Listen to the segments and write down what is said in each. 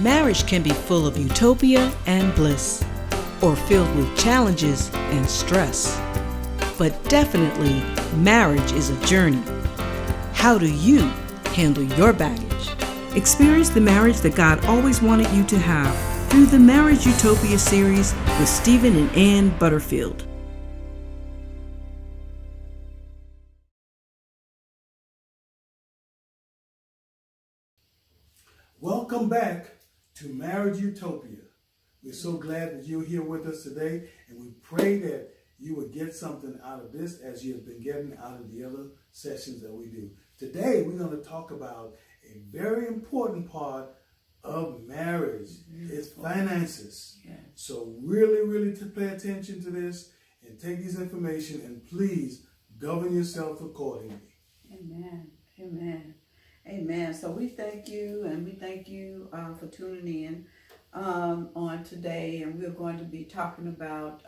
Marriage can be full of utopia and bliss, or filled with challenges and stress. But definitely, marriage is a journey. How do you handle your baggage? Experience the marriage that God always wanted you to have through the Marriage Utopia series with Stephen and Ann Butterfield. Welcome back to Marriage Utopia. We're so glad that you're here with us today, and we pray that you would get something out of this as you have been getting out of the other sessions that we do. Today, we're going to talk about a very important part of marriage. It's finances. Yeah. So really to pay attention to this and take this information, and please govern yourself accordingly. Amen. Amen. Amen. So we thank you, and we thank you for tuning in on today, and we're going to be talking about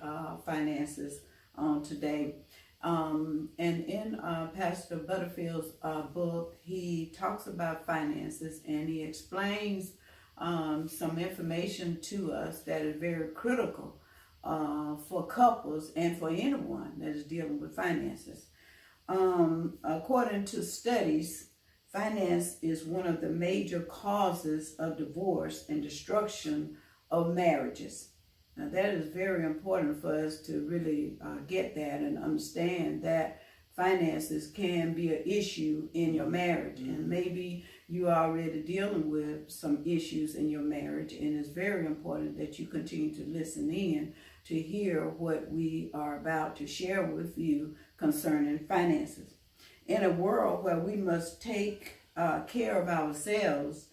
finances on today. And in Pastor Butterfield's book, he talks about finances, and he explains some information to us that is very critical for couples and for anyone that is dealing with finances. According to studies, finance is one of the major causes of divorce and destruction of marriages. Now that is very important for us to really get that and understand that finances can be an issue in your marriage. And maybe you are already dealing with some issues in your marriage, and it's very important that you continue to listen in to hear what we are about to share with you concerning finances. In a world where we must take care of ourselves,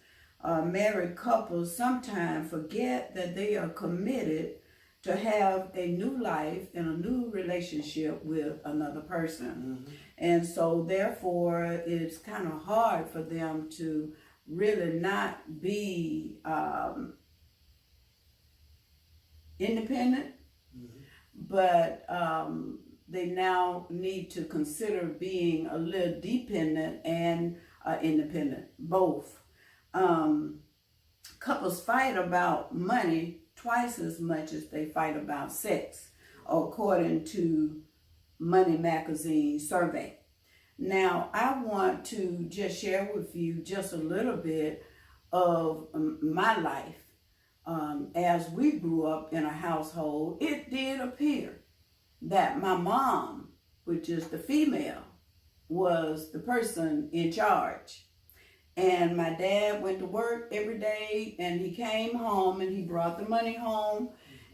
married couples sometimes forget that they are committed to have a new life and a new relationship with another person. Mm-hmm. And so therefore, it's kind of hard for them to really not be independent, but they now need to consider being a little dependent and independent, both. Couples fight about money twice as much as they fight about sex, according to Money Magazine survey. Now, I want to just share with you just a little bit of my life. As we grew up in a household, it did appear that my mom, which is the female, was the person in charge. And my dad went to work every day, and he came home and he brought the money home,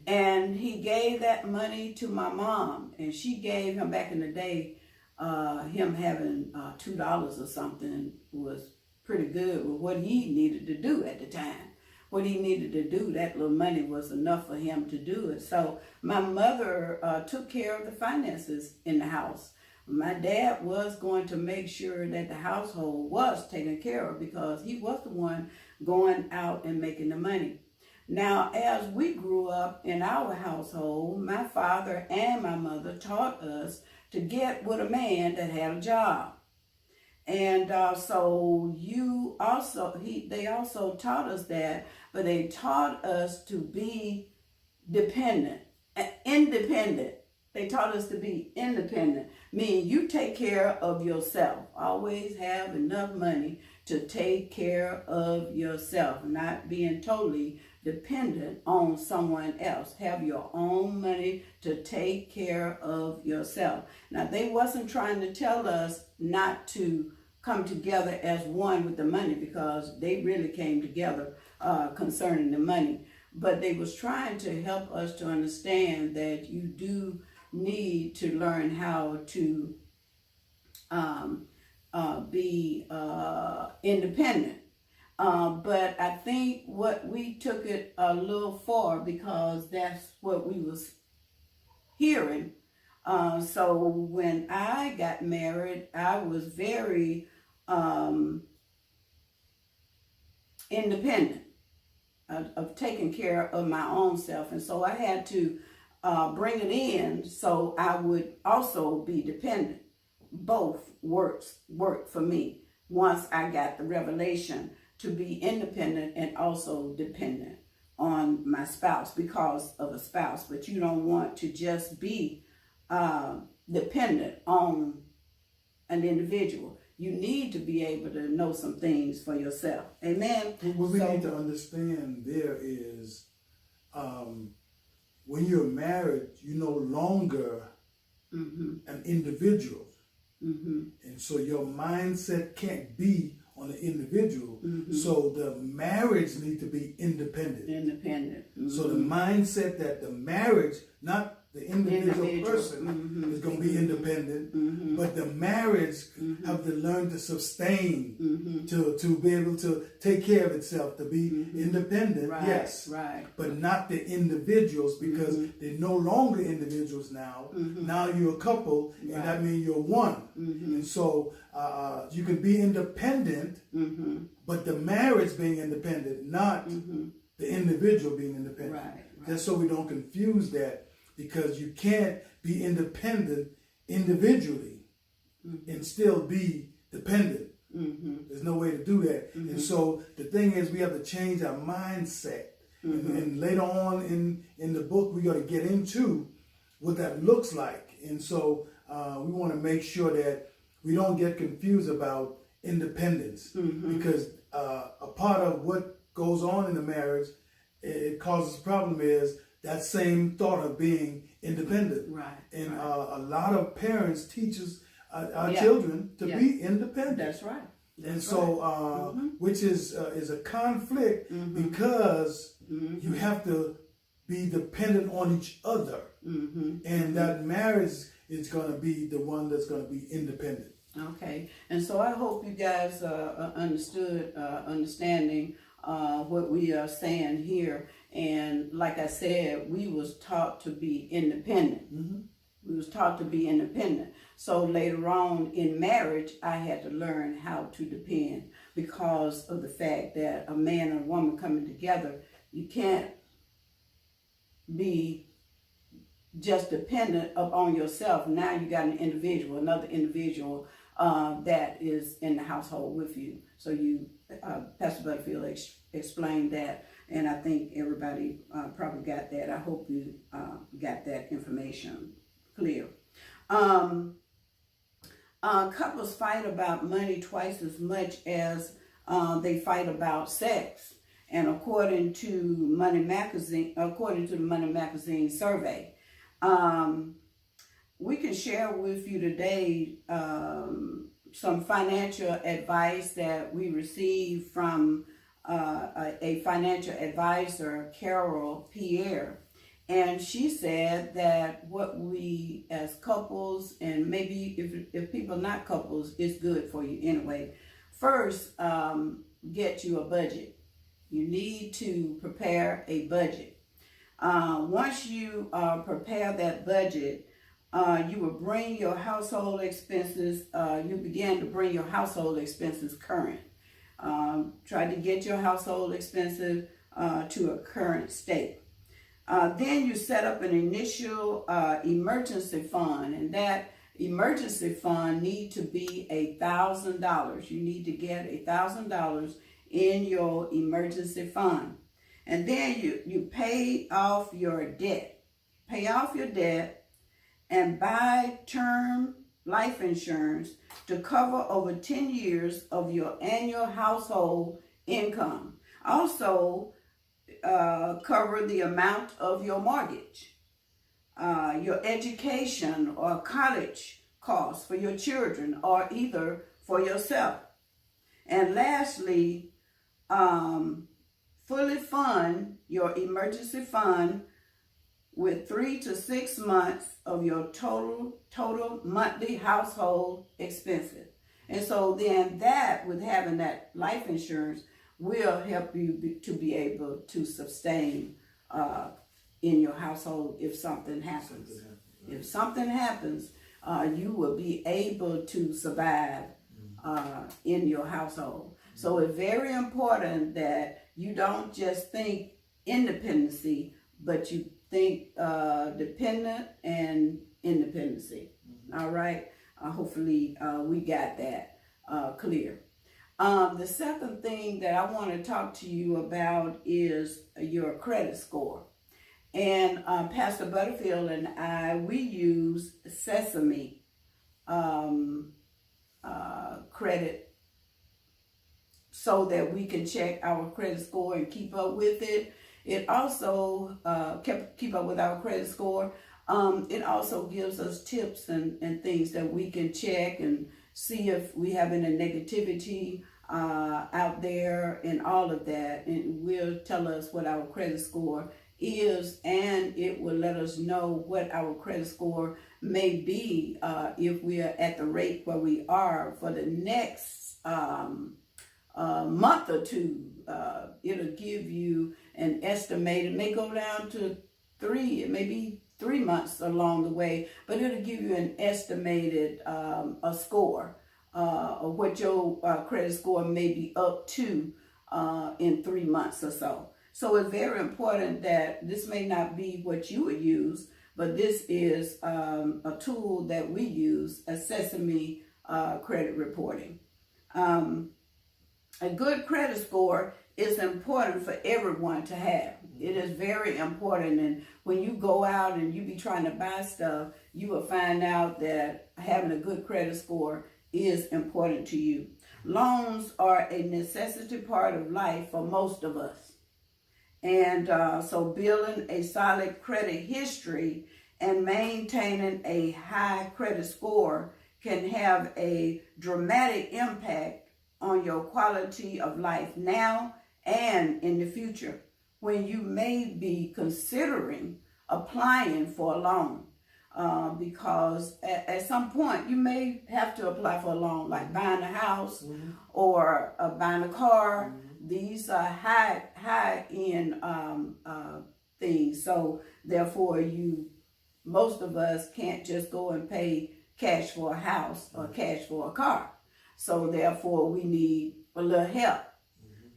and he gave that money to my mom, and she gave him, back in the day, him having $2 or something was pretty good with what he needed to do at the time. What he needed to do, that little money was enough for him to do it. So my mother took care of the finances in the house. My dad was going to make sure that the household was taken care of because he was the one going out and making the money. Now, as we grew up in our household, my father and my mother taught us to get with a man that had a job. And so they also taught us that, but they taught us to be independent. They taught us to be independent, meaning you take care of yourself. Always have enough money to take care of yourself, not being totally dependent on someone else. Have your own money to take care of yourself. Now, they wasn't trying to tell us not to come together as one with the money, because they really came together concerning the money. But they was trying to help us to understand that you do need to learn how to be independent. But I think what we took it a little far, because that's what we was hearing. So when I got married, I was very independent of taking care of my own self. And so I had to bring it in so I would also be dependent. Both worked for me once I got the revelation to be independent and also dependent on my spouse because of a spouse, but you don't want to just be dependent on an individual. You need to be able to know some things for yourself. Amen. What we need to understand there is when you're married, you're no longer an individual. And so your mindset can't be on the individual. So the marriage needs to be independent. So the mindset that the marriage, not the individual person, is going to be independent, but the marriage have to learn to sustain, to be able to take care of itself, to be independent, yes, but not the individuals, because they're no longer individuals now. Now you're a couple, and that means you're one. And so you can be independent, but the marriage being independent, not the individual being independent. Just so we don't confuse that. Because you can't be independent individually and still be dependent. There's no way to do that. And so the thing is, we have to change our mindset. And later on in the book, we're going to get into what that looks like. And so we want to make sure that we don't get confused about independence. Because a part of what goes on in the marriage, it causes a problem is that same thought of being independent. And a lot of parents teach our children to be independent. That's right. And so, which is a conflict because you have to be dependent on each other. And that marriage is going to be the one that's going to be independent. Okay. And so I hope you guys understanding what we are saying here. And like I said, we was taught to be independent. We was taught to be independent. So later on in marriage, I had to learn how to depend because of the fact that a man and a woman coming together, you can't be just dependent upon yourself. Now you got an individual, another individual that is in the household with you. So you, Pastor Butterfield explained that. And I think everybody probably got that. I hope you got that information clear. Couples fight about money twice as much as they fight about sex. And according to the Money Magazine survey, we can share with you today some financial advice that we received from a financial advisor, Carol Pierre, and she said that what we as couples, and maybe if people are not couples, it's good for you anyway. First, get you a budget. You need to prepare a budget. Once you prepare that budget, you will bring your household expenses, you begin to bring your household expenses current. Try to get your household expenses to a current state. Then you set up an initial emergency fund, and that emergency fund need to be $1,000. You need to get $1,000 in your emergency fund. And then you pay off your debt. Pay off your debt and buy term life insurance to cover over 10 years of your annual household income. Also, cover the amount of your mortgage, your education or college costs for your children or either for yourself. And lastly, fully fund your emergency fund with 3 to 6 months of your total monthly household expenses. And so then that, with having that life insurance, will help you to be able to sustain in your household if something happens. If something happens, you will be able to survive in your household. So it's very important that you don't just think independency, but you think dependent and independency. All right. Hopefully we got that clear. The second thing that I want to talk to you about is your credit score. And Pastor Butterfield and I, we use Sesame credit so that we can check our credit score and keep up with it. It also keep up with our credit score. It also gives us tips and things that we can check and see if we have any negativity out there and all of that. And will tell us what our credit score is, and it will let us know what our credit score may be if we are at the rate where we are for the next month or two. It'll give you an estimate. It may go down to 3, it may be 3 months along the way, but it'll give you an estimated a score of what your credit score may be up to in 3 months or so. So it's very important that this may not be what you would use, but this is a tool that we use, a Sesame credit reporting. A good credit score is important for everyone to have. It is very important, and when you go out and you be trying to buy stuff, you will find out that having a good credit score is important to you. Loans are a necessity part of life for most of us. And so building a solid credit history and maintaining a high credit score can have a dramatic impact on your quality of life now and in the future, when you may be considering applying for a loan. Because at some point you may have to apply for a loan, like buying a house or buying a car. These are high end things. So therefore, most of us can't just go and pay cash for a house or cash for a car. So therefore, we need a little help.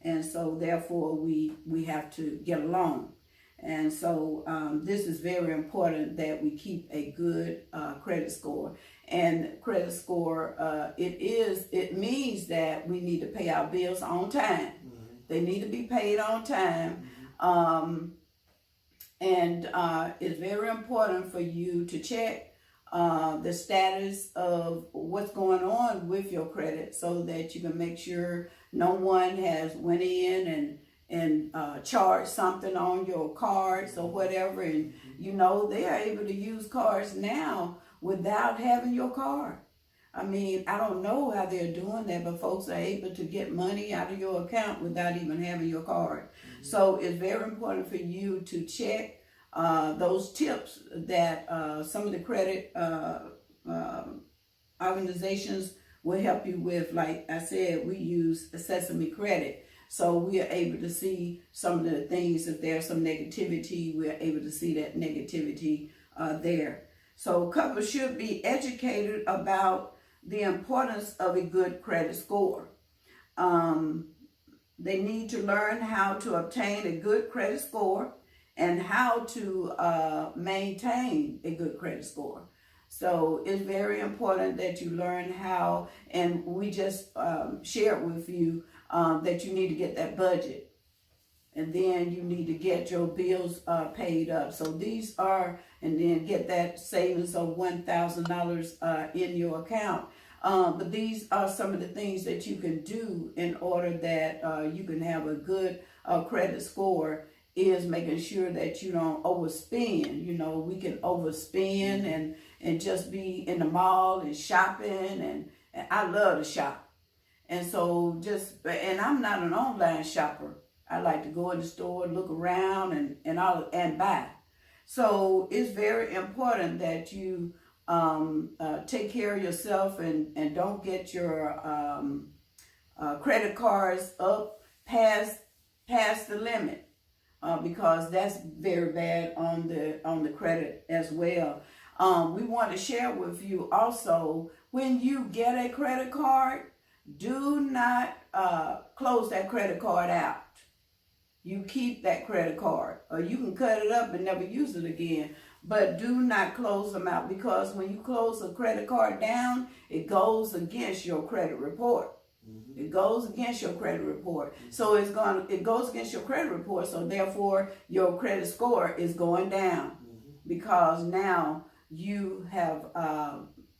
And so therefore, we have to get a loan. And so this is very important that we keep a good credit score. And credit score, it means that we need to pay our bills on time. They need to be paid on time. And it's very important for you to check the status of what's going on with your credit, so that you can make sure no one has went in and charged something on your cards or whatever. And they are able to use cards now without having your card. I mean, I don't know how they're doing that, but folks are able to get money out of your account without even having your card. So it's very important for you to check those tips that some of the credit organizations will help you with. Like I said, we use Sesame Credit. So we are able to see some of the things. If there's some negativity, we're able to see that negativity there. So couples should be educated about the importance of a good credit score. They need to learn how to obtain a good credit score and how to maintain a good credit score. So it's very important that you learn how, and we just shared with you that you need to get that budget. And then you need to get your bills paid up. So these are, and then get that savings of $1,000 in your account. But these are some of the things that you can do in order that you can have a good credit score, is making sure that you don't overspend. We can overspend and just be in the mall and shopping, and I love to shop. And so and I'm not an online shopper. I like to go in the store, look around and buy. So it's very important that you take care of yourself and don't get your credit cards up past the limit, because that's very bad on the credit as well. We want to share with you also, when you get a credit card, do not close that credit card out. You keep that credit card, or you can cut it up and never use it again. But do not close them out, because when you close a credit card down, it goes against your credit report. It goes against your credit report. So it goes against your credit report. So therefore, your credit score is going down because now you have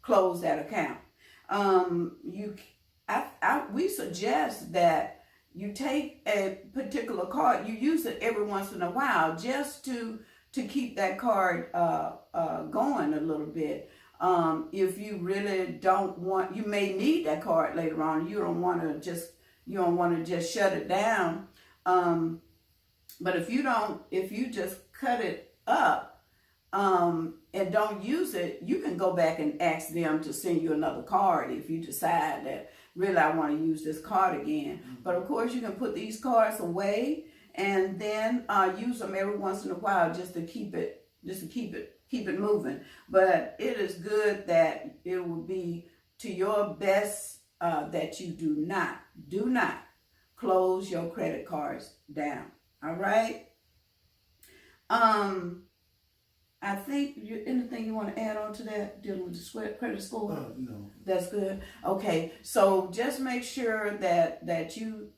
closed that account. We suggest that you take a particular card, you use it every once in a while just to keep that card going a little bit. If you really don't want, you may need that card later on. You don't want to just shut it down. But if you just cut it up and don't use it, you can go back and ask them to send you another card if you decide that really I want to use this card again. But of course, you can put these cards away and then use them every once in a while just to keep it moving. But it is good that it will be to your best that you do not close your credit cards down. All right. I think anything you want to add on to that dealing with the credit score? No. That's good. Okay, so just make sure that you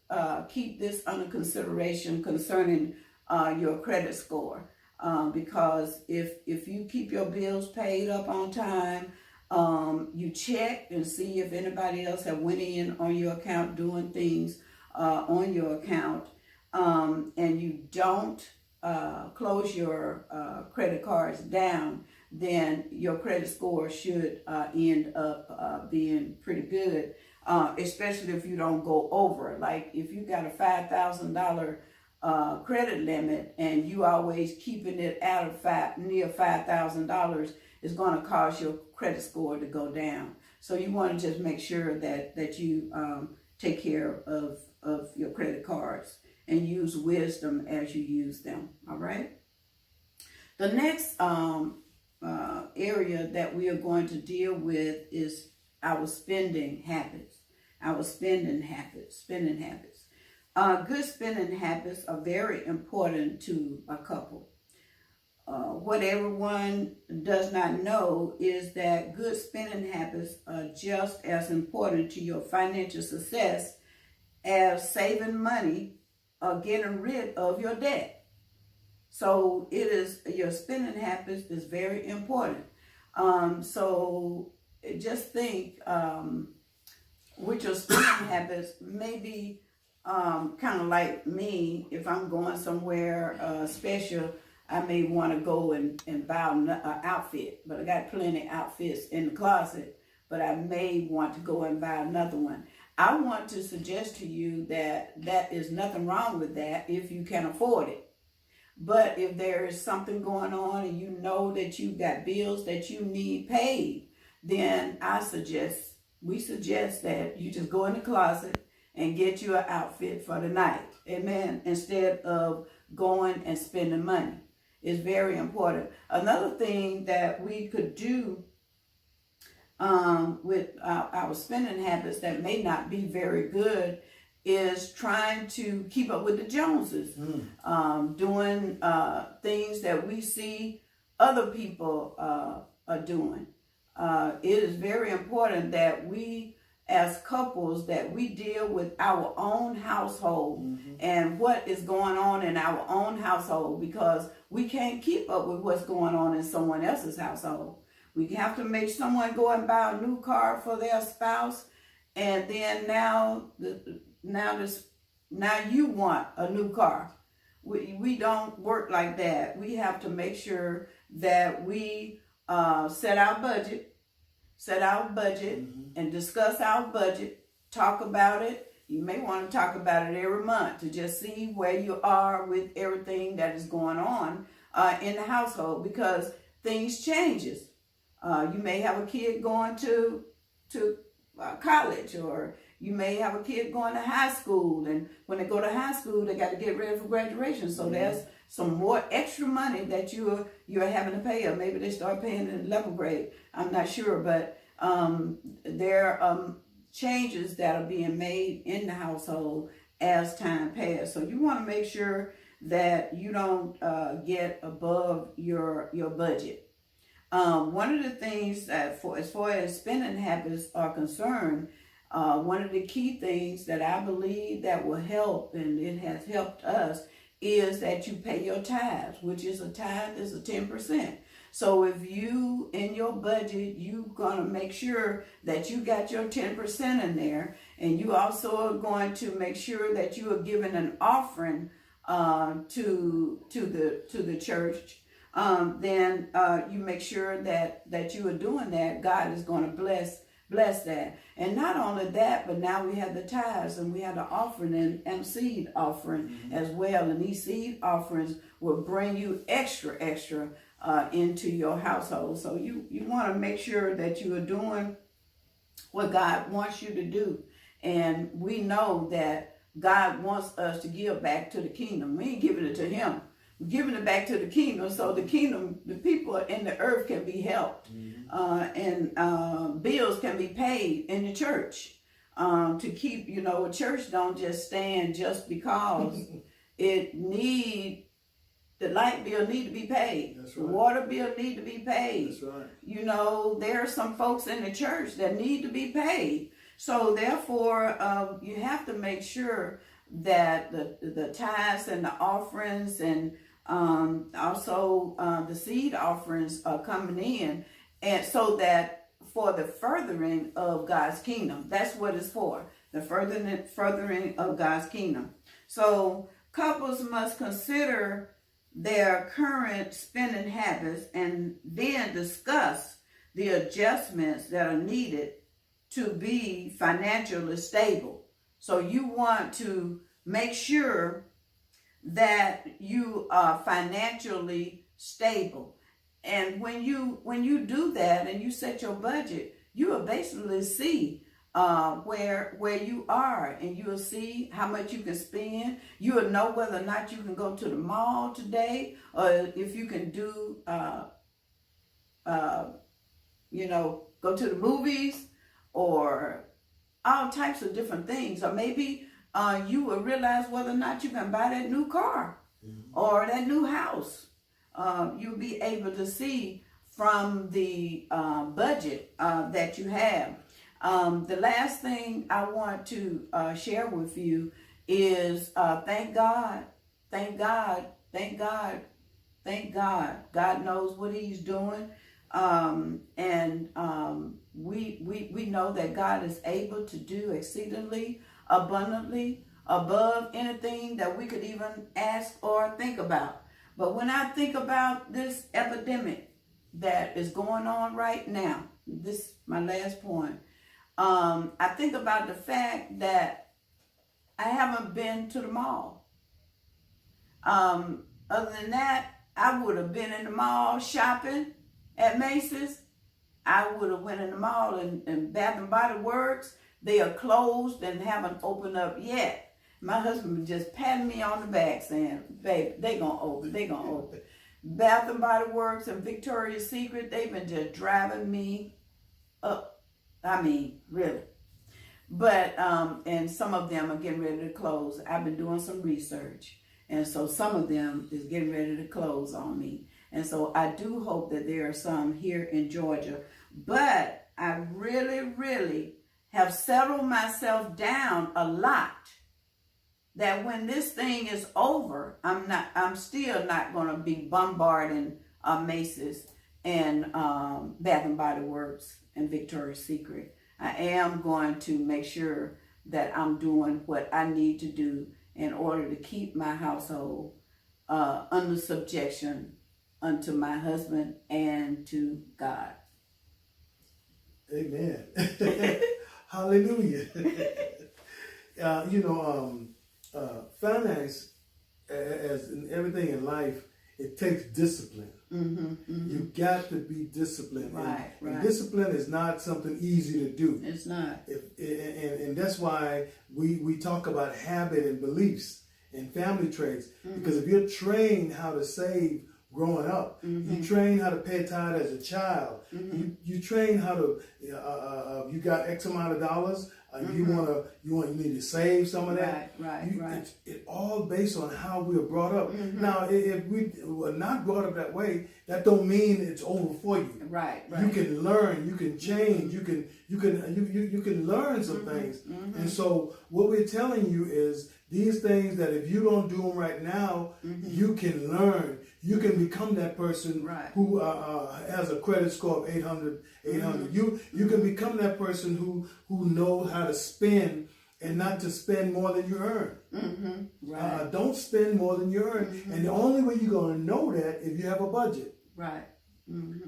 keep this under consideration concerning your credit score, because if you keep your bills paid up on time, you check and see if anybody else have went in on your account doing things on your account, and you don't close your credit cards down, then your credit score should end up being pretty good, especially if you don't go over. Like if you got a $5,000 credit limit and you always keeping it out of near $5,000, is going to cause your credit score to go down. So you want to just make sure that you take care of your credit cards and use wisdom as you use them. All right. The next area that we are going to deal with is our spending habits. Good spending habits are very important to a couple. What everyone does not know is that good spending habits are just as important to your financial success as saving money or getting rid of your debt. So your spending habits is very important. So just think with your spending habits, maybe kind of like me, if I'm going somewhere special, I may want to go and buy an outfit, but I got plenty of outfits in the closet, but I may want to go and buy another one. I want to suggest to you that is nothing wrong with that if you can afford it. But if there is something going on and you know that you got bills that you need paid, then we suggest that you just go in the closet and get you an outfit for the night. Amen. Instead of going and spending money. It's very important. Another thing that we could do with our spending habits that may not be very good is trying to keep up with the Joneses, doing things that we see other people are doing. It is very important that we as couples that we deal with our own household and what is going on in our own household, because we can't keep up with what's going on in someone else's household. We have to make someone go and buy a new car for their spouse, and then now you want a new car. We don't work like that. We have to make sure that we set our budget and discuss our budget, talk about it. You may want to talk about it every month to just see where you are with everything that is going on in the household, because things changes. You may have a kid going to college, or you may have a kid going to high school, and when they go to high school, they got to get ready for graduation. So there's some more extra money that you're having to pay, or maybe they start paying in 11th grade. I'm not sure, but there are changes that are being made in the household as time passes. So you want to make sure that you don't get above your budget. One of the things that as far as spending habits are concerned, One of the key things that I believe that will help, and it has helped us, is that you pay your tithes, which is a tithe is a 10%. So if you, in your budget, you gonna make sure that you got your 10% in there, and you also are going to make sure that you are giving an offering to the church. Then you make sure that you are doing that. God is going to bless that. And not only that, but now we have the tithes, and we have the offering and seed offering as well. And these seed offerings will bring you extra into your household. So you want to make sure that you are doing what God wants you to do. And we know that God wants us to give back to the kingdom. We ain't giving it to him. We're giving it back to the kingdom, so the kingdom, the people in the earth can be helped. And bills can be paid in the church to keep, a church don't just stand just because the light bill need to be paid. That's The right. water bill need to be paid. That's right. There are some folks in the church that need to be paid. So therefore, you have to make sure that the tithes and the offerings and also the seed offerings are coming in, and so that for the furthering of God's kingdom. That's what it's for, the furthering of God's kingdom. So couples must consider their current spending habits and then discuss the adjustments that are needed to be financially stable. So you want to make sure that you are financially stable. And when you do that and you set your budget, you will basically see where you are, and you will see how much you can spend. You will know whether or not you can go to the mall today, or if you can do go to the movies, or all types of different things. Or maybe you will realize whether or not you can buy that new car or that new house. You'll be able to see from the budget that you have. The last thing I want to share with you is thank God. Thank God. Thank God. Thank God. God knows what he's doing. We know that God is able to do exceedingly abundantly above anything that we could even ask or think about. But when I think about this epidemic that is going on right now, this is my last point, I think about the fact that I haven't been to the mall. Other than that, I would have been in the mall shopping at Macy's. I would have went in the mall and Bath and Body Works. They are closed and haven't opened up yet. My husband just patting me on the back saying, babe, they gonna open. Bath and Body Works and Victoria's Secret, they've been just driving me up. I mean, really. But, and some of them are getting ready to close. I've been doing some research. And so some of them is getting ready to close on me. And so I do hope that there are some here in Georgia. But I really, really have settled myself down a lot, that when this thing is over, I'm still not going to be bombarding Macy's and Bath and Body Works and Victoria's Secret. I am going to make sure that I'm doing what I need to do in order to keep my household under subjection unto my husband and to God. Amen. Hallelujah. Finance, as in everything in life, it takes discipline. You got to be disciplined. Right. And discipline is not something easy to do. It's not. And that's why we talk about habit and beliefs and family traits. Because if you're trained how to save growing up. You train how to pay tithe as a child. You train how to. You got X amount of dollars. You need to save some of that. Right. It all based on how we were brought up. Now, if we were not brought up that way, that don't mean it's over for you. Right. You can learn. You can change. You can learn some things. And so, what we're telling you is these things that if you don't do them right now, you can learn. You can become that person who has a credit score of 800. You can become that person who knows how to spend and not to spend more than you earn. Don't spend more than you earn. And the only way you're going to know that if you have a budget.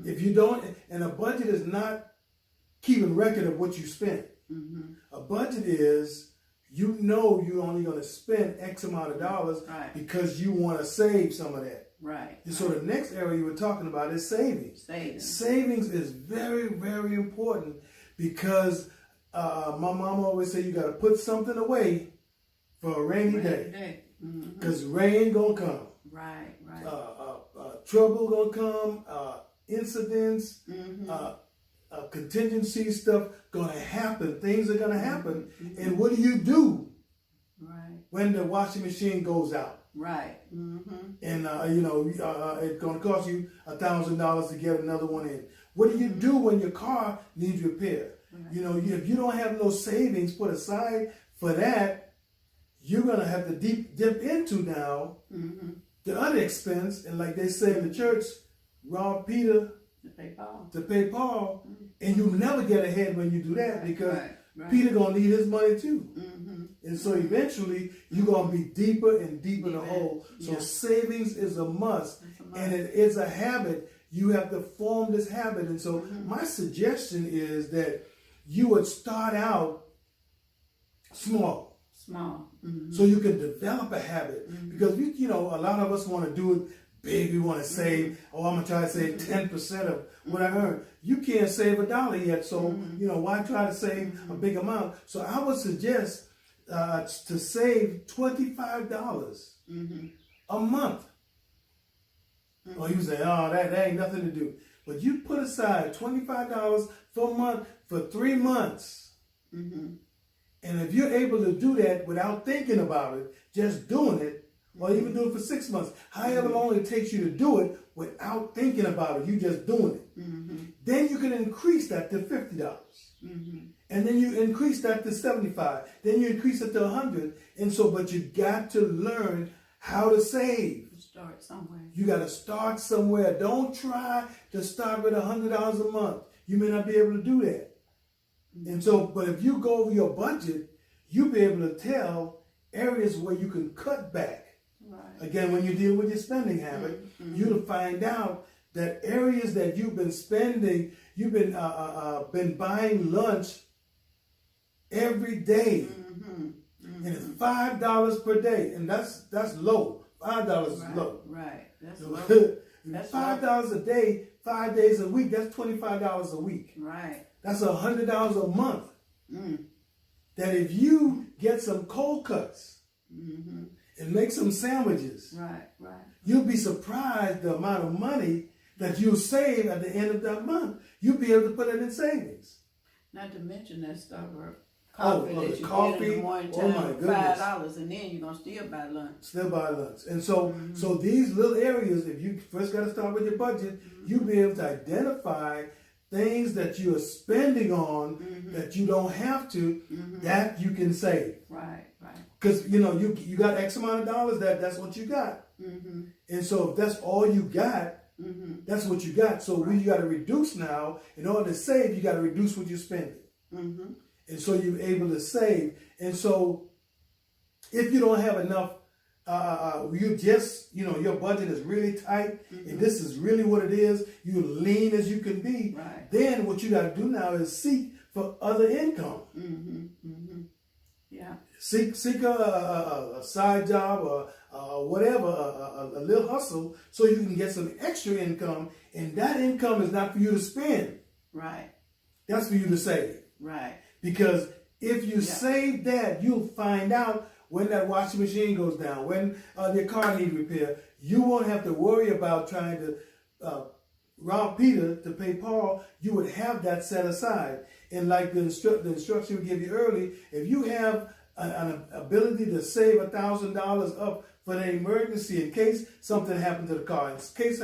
If you don't, and a budget is not keeping record of what you spent. A budget is, you know, you're only going to spend X amount of dollars because you want to save some of that. And so the next area you were talking about is savings. Savings is very, very important because my mom always said you got to put something away for a rainy day. Because rain going to come. Trouble going to come. Incidents. Contingency stuff going to happen. Things are going to happen. And what do you do when the washing machine goes out? And it's going to cost you $1,000 to get another one in. What do you do when your car needs repair? You know, if you don't have no savings put aside for that, you're going to have to dip into now the other expense. And like they say in the church, rob Peter to pay Paul. And you never get ahead when you do that because Peter going to need his money too. And so eventually you're going to be deeper and deeper in the hole. So savings is a must. And it is a habit. You have to form this habit. And so my suggestion is that you would start out small. So you can develop a habit. Because, a lot of us want to do it big. We want to save. I'm going to try to save 10% of what I earn. You can't save $1 yet. So, why try to save a big amount? So I would suggest to save $25 a month. Or you say, that ain't nothing to do. But you put aside $25 for a month for 3 months. And if you're able to do that without thinking about it, just doing it, or even do it for 6 months, however long it takes you to do it without thinking about it, you just doing it. Then you can increase that to $50. And then you increase that to $75. Then you increase it to $100. And so, but you got to learn how to save. Start somewhere. You got to start somewhere. Don't try to start with $100 a month. You may not be able to do that. And so, but if you go over your budget, you'll be able to tell areas where you can cut back. Again, when you deal with your spending habit, you'll find out that areas that you've been spending, you've been buying lunch every day, and it's $5 per day, and that's low. $5 is low. That's low. That's $5 a day, 5 days a week. That's $25 a week. That's $100 a month. That if you get some cold cuts and make some sandwiches, you'll be surprised the amount of money that you'll save at the end of that month. You'll be able to put it in savings. Not to mention that Starbucks coffee that you coffee, get in the morning oh my goodness. $5, and then you're going to still buy lunch. And so, so these little areas, if you first got to start with your budget, you'll be able to identify things that you are spending on that you don't have to, that you can save. Because, you got X amount of dollars, that's what you got. And so if that's all you got, that's what you got. So you got to reduce now. In order to save, you got to reduce what you're spending. And so you're able to save. And so if you don't have enough, you just, your budget is really tight, and this is really what it is, you're lean as you can be, then what you got to do now is seek for other income. Seek a side job or whatever, a little hustle, so you can get some extra income, and that income is not for you to spend. That's for you to save. Because if you save that, you'll find out when that washing machine goes down, when your car needs repair, you won't have to worry about trying to rob Peter to pay Paul. You would have that set aside. And like the instruction we give you early, if you have an ability to save $1,000 up for an emergency in case something happened to the car, in case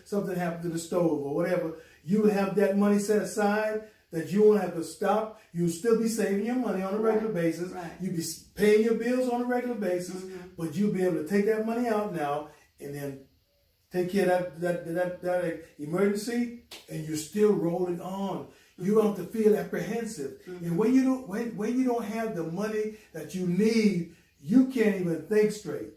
something happened to the stove or whatever, you have that money set aside that you won't have to stop. You'll still be saving your money on a regular basis. Right. You'll be paying your bills on a regular basis, but you'll be able to take that money out now and then take care of that emergency, and you're still rolling on. You don't have to feel apprehensive. And when you don't have the money that you need, you can't even think straight.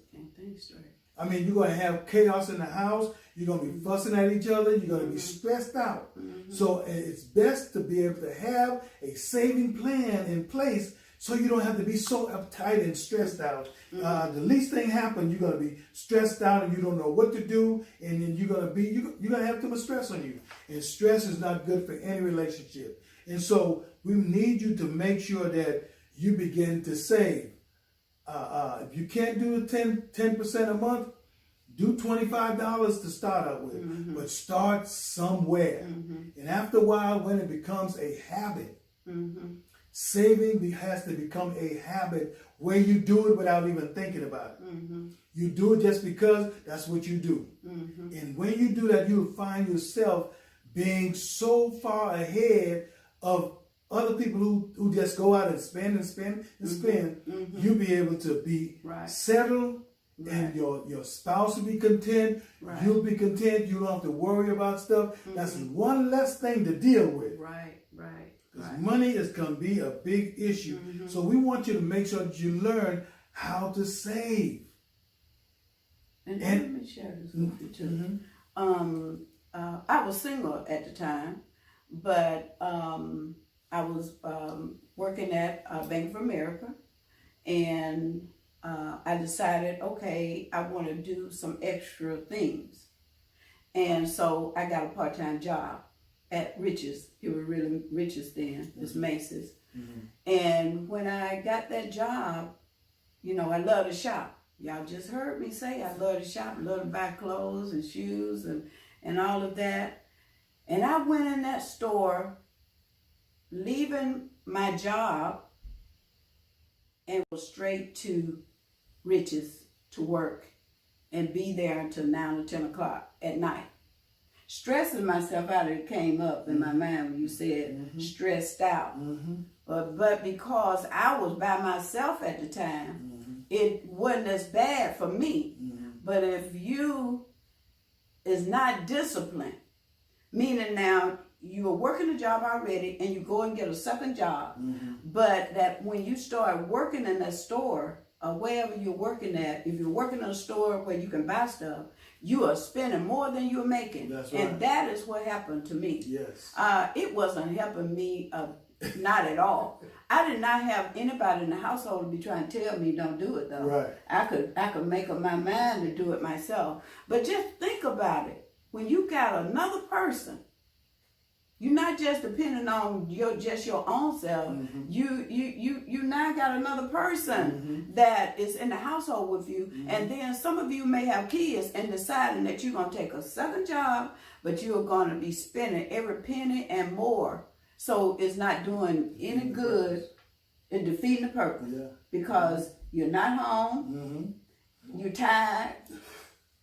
I mean, you're going to have chaos in the house. You're going to be fussing at each other. You're going to be stressed out. So it's best to be able to have a saving plan in place so you don't have to be so uptight and stressed out. The least thing happens, you're going to be stressed out and you don't know what to do, and then you're going to have too much stress on you. And stress is not good for any relationship. And so we need you to make sure that you begin to save. If you can't do 10% a month, do $25 to start out with, but start somewhere. And after a while, when it becomes a habit, saving has to become a habit where you do it without even thinking about it. You do it just because that's what you do. And when you do that, you'll find yourself being so far ahead of other people who just go out and spend and spend and spend. You'll be able to be settled, and your spouse will be content. You'll be content. You don't have to worry about stuff. That's one less thing to deal with. Because money is going to be a big issue. So we want you to make sure that you learn how to save. And let me share this with you too. I was single at the time, but I was working at Bank of America, and I decided, okay, I want to do some extra things. And so I got a part-time job at Rich's. It was really Rich's then, it's Macy's. And when I got that job, you know, I love to shop. Y'all just heard me say I love to shop, love to buy clothes and shoes and all of that. And I went in that store, leaving my job, and was straight to Rich's to work and be there until 9 or 10 o'clock at night. Stressing myself out, it came up in my mind when you said stressed out. But because I was by myself at the time, it wasn't as bad for me. But if you is not disciplined, meaning now you are working a job already and you go and get a second job, but that when you start working in that store or wherever you're working at, if you're working in a store where you can buy stuff, you are spending more than you're making. That's right. And that is what happened to me. Yes. It wasn't helping me, not at all. I did not have anybody in the household to be trying to tell me don't do it though. Right. I could make up my mind to do it myself. But just think about it. When you got another person, you're not just depending on your own self. You now got another person that is in the household with you. And then some of you may have kids and deciding that you're going to take a second job, but you're going to be spending every penny and more. So it's not doing any good in defeating the purpose. Because you're not home, you're tired,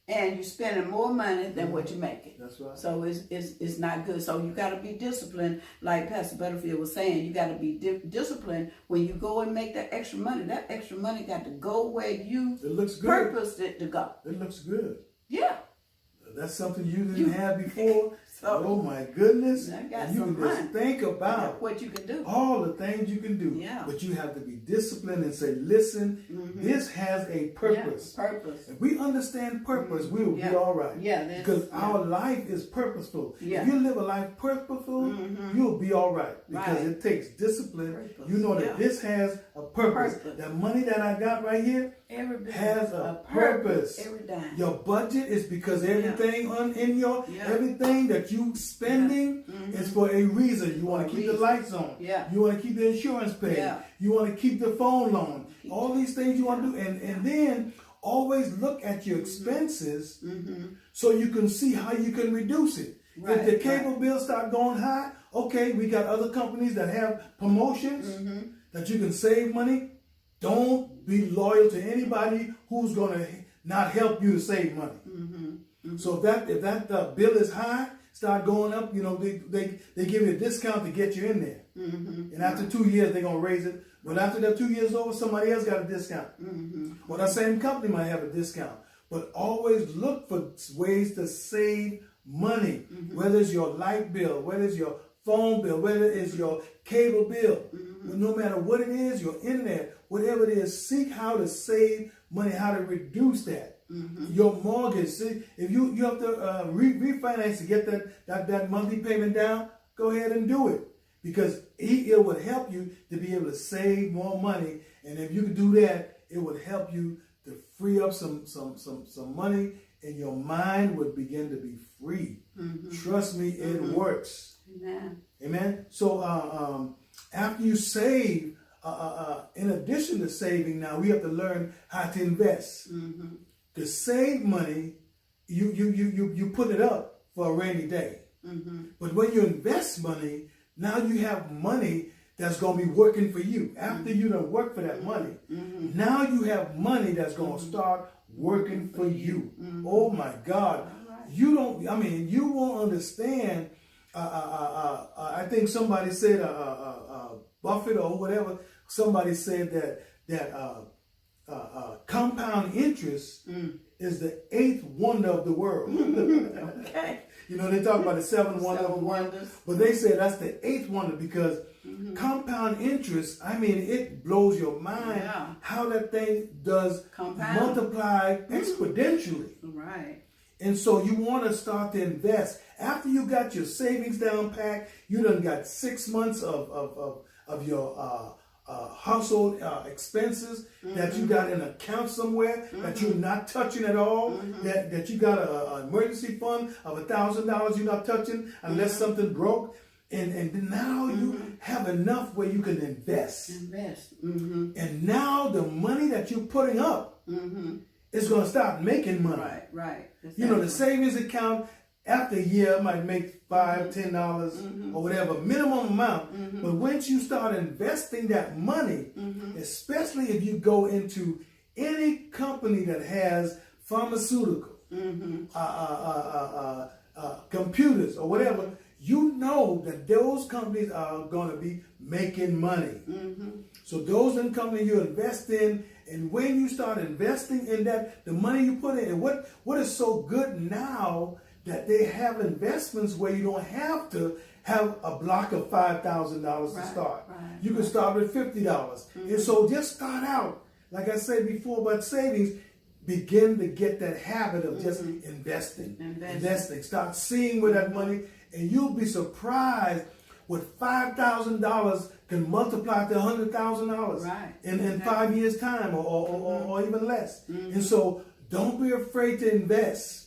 and you're spending more money than what you're making. That's right. So it's not good. So you got to be disciplined, like Pastor Butterfield was saying. You got to be disciplined when you go and make that extra money. That extra money got to go where you purposed it to go. It looks good. Yeah. That's something you didn't have before. Oh my goodness. I got and you some can just money. think about what you can do. All the things you can do. Yeah. But you have to be disciplined and say, listen, this has a purpose. Yeah, purpose. If we understand purpose, we will be all right. Because our life is purposeful. If you live a life purposeful, you'll be all right. Because it takes discipline. You know that this has a purpose. That money that I got right here, Every bit has a purpose. Every dime. Your budget is because everything everything that you spending is for a reason. You want to keep the lights on. Yeah. You want to keep the insurance paid. Yeah. You want to keep the phone loan. All these things you want to do, and then always look at your expenses so you can see how you can reduce it. Right, if the cable bill start going high, okay, we got other companies that have promotions that you can save money. Don't be loyal to anybody who's going to not help you to save money. So if that bill is high, start going up, they give you a discount to get you in there. And after 2 years, they're going to raise it. But after that 2 years over, somebody else got a discount. Well, that same company might have a discount. But always look for ways to save money, whether it's your light bill, whether it's your phone bill, whether it's your cable bill. No matter what it is, your internet, whatever it is, seek how to save money, how to reduce that. Your mortgage, see, if you have to refinance to get that monthly payment down, go ahead and do it. Because it would help you to be able to save more money. And if you can do that, it would help you to free up some money, and your mind would begin to be free. Trust me, it works. Amen. So after you save, in addition to saving, now we have to learn how to invest. To save money, you put it up for a rainy day. But when you invest money, now you have money that's going to be working for you. After you done work for that money, now you have money that's going to start working for you. Oh my God. You won't understand. I think somebody said, Buffett or whatever, somebody said that compound interest is the 8th wonder of the world. Okay. They talk about the 7 wonders of the world, but they say that's the 8th wonder because compound interest, it blows your mind how that thing does multiply exponentially. Right. And so you want to start to invest. After you got your savings down packed, you done got 6 months of your household expenses that you got in an account somewhere that you're not touching at all, that you got an emergency fund of $1,000 you're not touching unless something broke, and now you have enough where you can invest. And now the money that you're putting up is going to start making money. Right. The savings account after a year might make $5, $10 or whatever minimum amount. But once you start investing that money, especially if you go into any company that has pharmaceutical, computers or whatever, you know that those companies are going to be making money. So those are the companies you invest in, and when you start investing in that, the money you put in, and what is so good now that they have investments where you don't have to have a block of $5,000 to start. You can start with $50. And so just start out, like I said before about savings, begin to get that habit of just investing. Start seeing where that money, and you'll be surprised what $5,000 can multiply to $100,000 in 5 years' time or even less. And so don't be afraid to invest.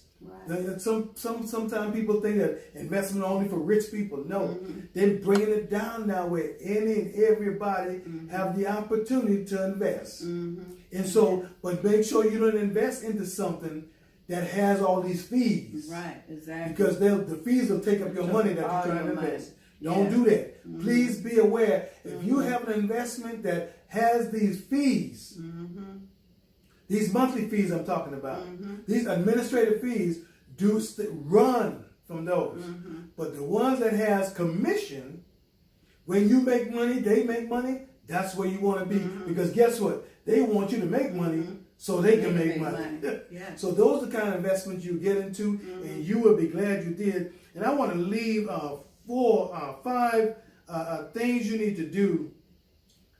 Sometimes people think that investment only for rich people. No, they're bringing it down now where any and everybody have the opportunity to invest. And so, but make sure you don't invest into something that has all these fees. Right, exactly. Because the fees will take up your money that you're trying to invest. Don't do that. Please be aware, if you have an investment that has these fees, these monthly fees I'm talking about, these administrative fees, run from those. But the ones that has commission, when you make money, they make money, that's where you want to be. Because guess what? They want you to make money so they can make money. So those are the kind of investments you get into, and you will be glad you did. And I want to leave 5 things you need to do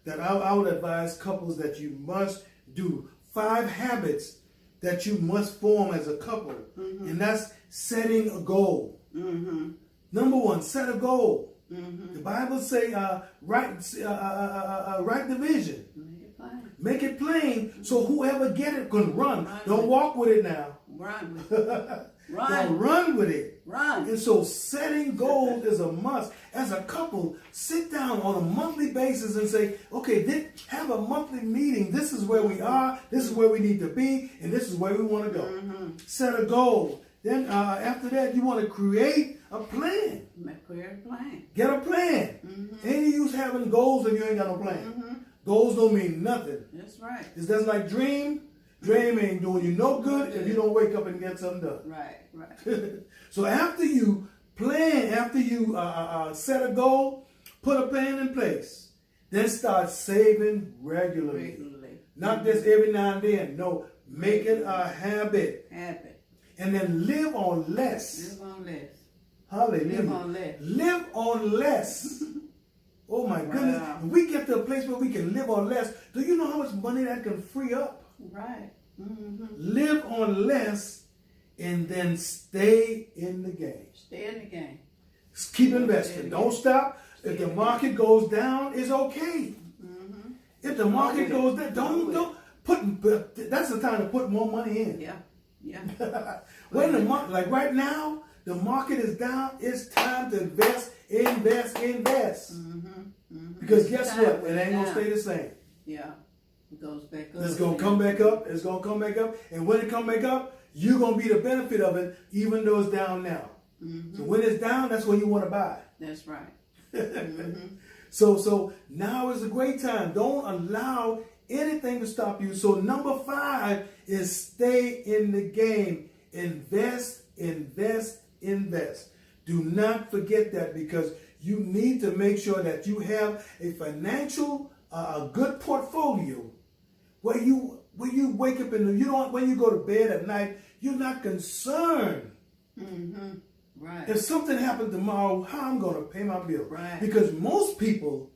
that I would advise couples that you must do. 5 habits that you must form as a couple, and that's setting a goal. Number 1, set a goal. The Bible say, write the vision. plain. Make it plain so whoever get it can run. Run Don't with walk with it now. Run with it. Don't Run. run with it. Run. And so setting goals is a must. As a couple, sit down on a monthly basis and say, okay, have a monthly meeting. This is where we are. This is where we need to be. And this is where we want to go. Set a goal. Then after that, you want to create a plan. Create a plan. Get a plan. Ain't use having goals if you ain't got no plan. Goals don't mean nothing. That's right. It's just like dream. Dream ain't doing you no good if you don't wake up and get something done. Right, right. So after you plan, after you set a goal, put a plan in place, then start saving regularly. Not just every now and then. No, make it a habit. And then live on less. Live on less. Hallelujah. Live on less. Live on less. Oh my goodness. If we get to a place where we can live on less, do you know how much money that can free up? Right. Live on less and then stay in the game. Stay in the game. Keep investing. Don't stop. If the market goes down, it's okay. If the market goes down, don't put. That's the time to put more money in. Yeah. When the market, like right now, the market is down. It's time to invest. Because guess what? It ain't gonna stay the same. Yeah. It goes back up. It's gonna come back up. It's gonna come back up. And when it come back up, you're gonna be the benefit of it, even though it's down now. So when it's down, that's when you want to buy. That's right. So now is a great time. Don't allow anything to stop you. So number 5 is stay in the game. Invest. Do not forget that, because you need to make sure that you have a financial, a good portfolio where you wake up when you go to bed at night, you're not concerned. Right. If something happened tomorrow, how I'm going to pay my bill? Right. Because most people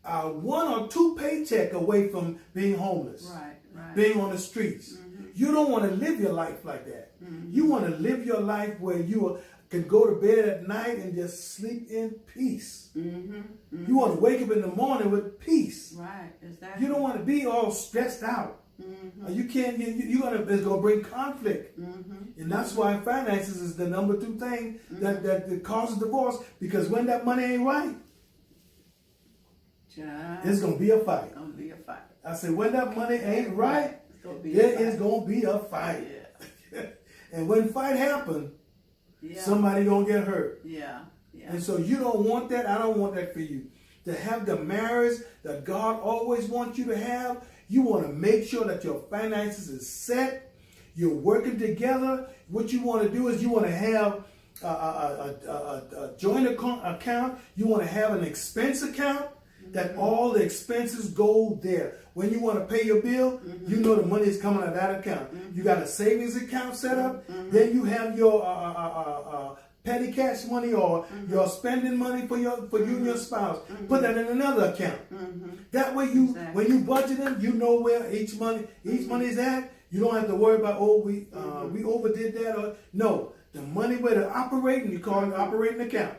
are 1 or 2 paycheck away from being homeless. Right. Being on the streets. You don't want to live your life like that. You want to live your life where you can go to bed at night and just sleep in peace. You want to wake up in the morning with peace. Right, exactly. You don't want to be all stressed out. You can't. It's going to bring conflict, and that's why finances is the number 2 thing that causes divorce. Because when that money ain't right, it's going to be a fight. I say when that money ain't right, there is going to be a fight. Yeah. And when fight happen, somebody gonna get hurt. Yeah. And so you don't want that. I don't want that for you. To have the marriage that God always wants you to have, you want to make sure that your finances is set. You're working together. What you want to do is you want to have a joint account. You want to have an expense account that all the expenses go there. When you want to pay your bill, you know the money is coming out of that account. You got a savings account set up. Then you have your petty cash money or your spending money for you and your spouse. Put that in another account. That way when you budget them, you know where each money is at. You don't have to worry about, we overdid that, or no. The money where they're operating, you call it an operating account.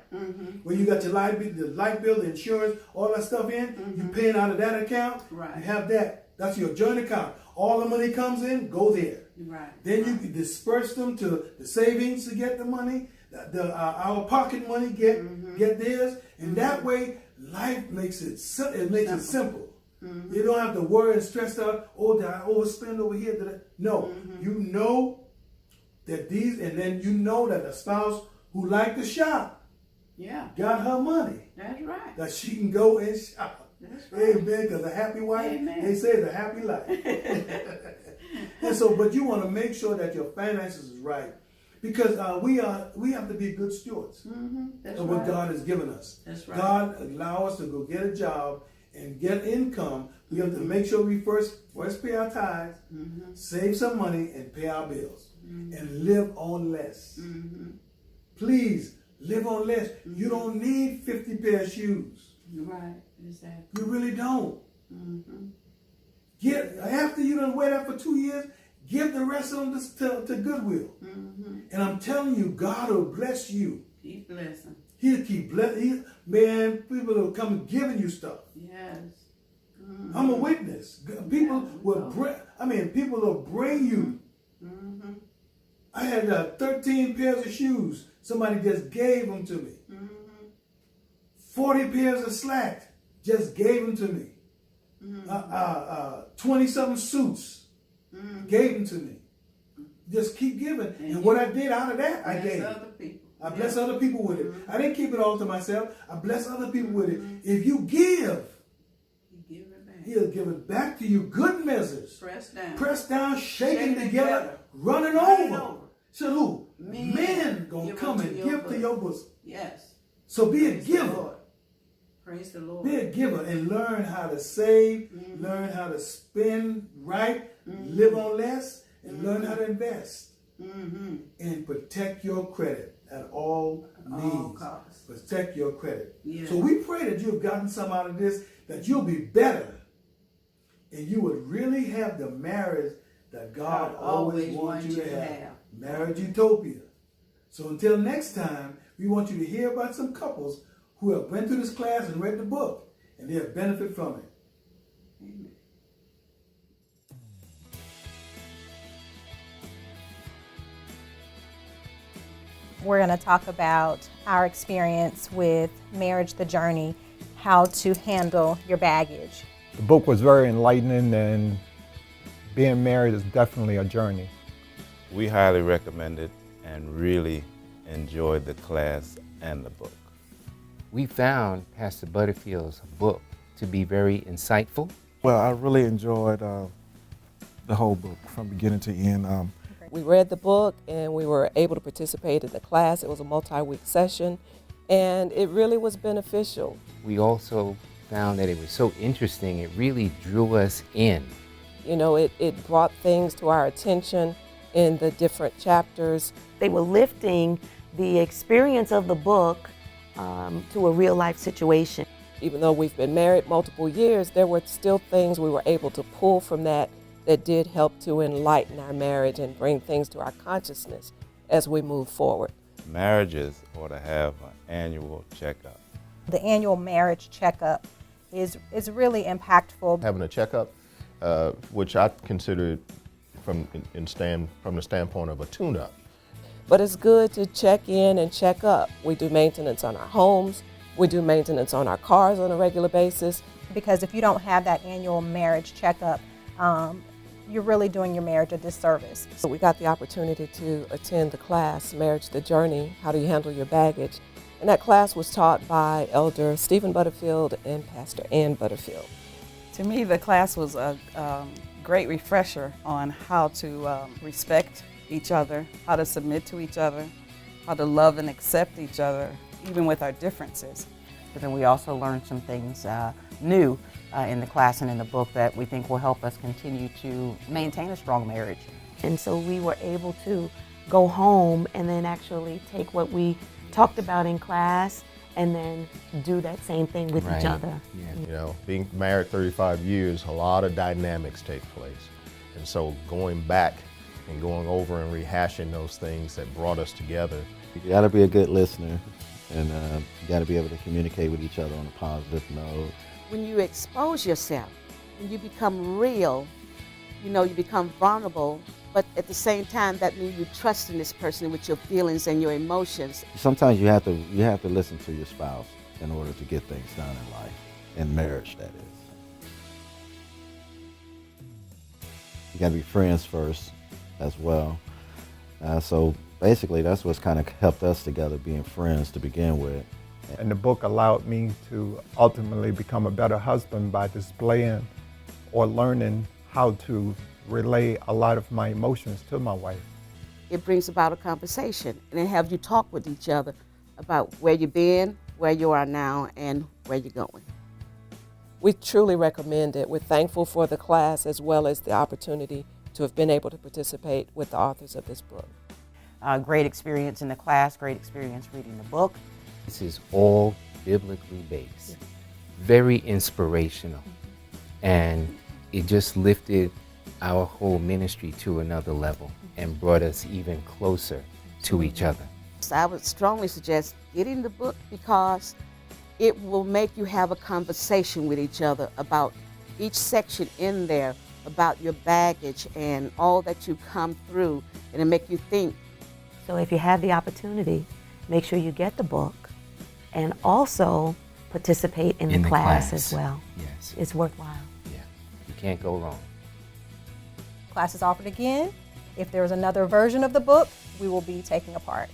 Where you got your light bill, the insurance, all that stuff in, you paying out of that account. Right. You have that. That's your joint account. All the money comes in, go there. Right. Then you can disperse them to the savings to get the money. Our pocket money get theirs, and that way life makes it simple. You don't have to worry and stress out. Oh, did I overspend over here? No, you know that and then you know that a spouse who like to shop, got her money. That's right. That she can go and shop. That's right. Amen. Because a happy wife, Amen. they say, is a happy life. And so, but you want to make sure that your finances is right, because we have to be good stewards of what God has given us. That's right. God allow us to go get a job and get income. We have to make sure we first pay our tithes, save some money, and pay our bills, and live on less. Please live on less. You don't need 50 pair of shoes. Right, exactly. You really don't. After you done wear that for 2 years, give the rest of them to Goodwill. And I'm telling you, God will bless you. Keep blessing. He'll keep blessing. Man, people will come giving you stuff. Yes. I'm a witness. People people will bring you. I had 13 pairs of shoes. Somebody just gave them to me. 40 pairs of slacks. Just gave them to me. 20-something suits. Gave them to me. Just keep giving. And what I did out of that, I gave. I bless other people with it. I didn't keep it all to myself. I bless other people with it. If you give, He'll give it back to you. Good measures. Pressed down, shaken together, running over. So who? Men gonna come and give to your bosom. Yes. So be a giver. Praise the Lord. Be a giver and learn how to save, learn how to spend right, live on less, and learn how to invest. And protect your credit at all means. Protect your credit. Yeah. So we pray that you have gotten some out of this, that you'll be better, and you would really have the marriage that God always wants you to have. Marriage Utopia. So until next time, we want you to hear about some couples who have went through this class and read the book, and they have benefited from it. Amen. We're going to talk about our experience with Marriage, the Journey, how to handle your baggage. The book was very enlightening, and being married is definitely a journey. We highly recommend it and really enjoyed the class and the book. We found Pastor Butterfield's book to be very insightful. Well, I really enjoyed the whole book from beginning to end. We read the book and we were able to participate in the class. It was a multi-week session and it really was beneficial. We also found that it was so interesting, it really drew us in. You know, it brought things to our attention in the different chapters. They were lifting the experience of the book to a real life situation. Even though we've been married multiple years, there were still things we were able to pull from that did help to enlighten our marriage and bring things to our consciousness as we move forward. Marriages ought to have an annual checkup. The annual marriage checkup is really impactful. Having a checkup, which I consider from the standpoint of a tune-up. But it's good to check in and check up. We do maintenance on our homes. We do maintenance on our cars on a regular basis. Because if you don't have that annual marriage checkup, you're really doing your marriage a disservice. So we got the opportunity to attend the class, Marriage, the Journey, How Do You Handle Your Baggage? And that class was taught by Elder Stephen Butterfield and Pastor Ann Butterfield. To me, the class was a great refresher on how to respect each other, how to submit to each other, how to love and accept each other, even with our differences. But then we also learned some things new in the class and in the book that we think will help us continue to maintain a strong marriage. And so we were able to go home and then actually take what we talked about in class and then do that same thing with each other. Yeah. You know, being married 35 years, a lot of dynamics take place. And so going back and going over and rehashing those things that brought us together. You gotta be a good listener, and you gotta be able to communicate with each other on a positive note. When you expose yourself, when you become real, you know, you become vulnerable, but at the same time, that means you trust in this person with your feelings and your emotions. Sometimes you have to listen to your spouse in order to get things done in life, in marriage, that is. You gotta be friends first as well. So basically, that's what's kind of helped us together, being friends to begin with. And the book allowed me to ultimately become a better husband by displaying or learning how to relay a lot of my emotions to my wife. It brings about a conversation, and it have you talk with each other about where you've been, where you are now, and where you're going. We truly recommend it. We're thankful for the class as well as the opportunity to have been able to participate with the authors of this book. Great experience in the class, great experience reading the book. This is all biblically based, very inspirational, and it just lifted our whole ministry to another level and brought us even closer to each other. So I would strongly suggest getting the book because it will make you have a conversation with each other about each section in there about your baggage and all that you come through, and it make you think. So if you have the opportunity, make sure you get the book and also participate in the class as well. Yes. It's worthwhile. Yeah. You can't go wrong. Class is offered again. If there's another version of the book, we will be taking a part.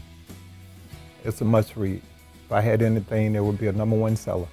It's a must read. If I had anything, it would be a #1 seller.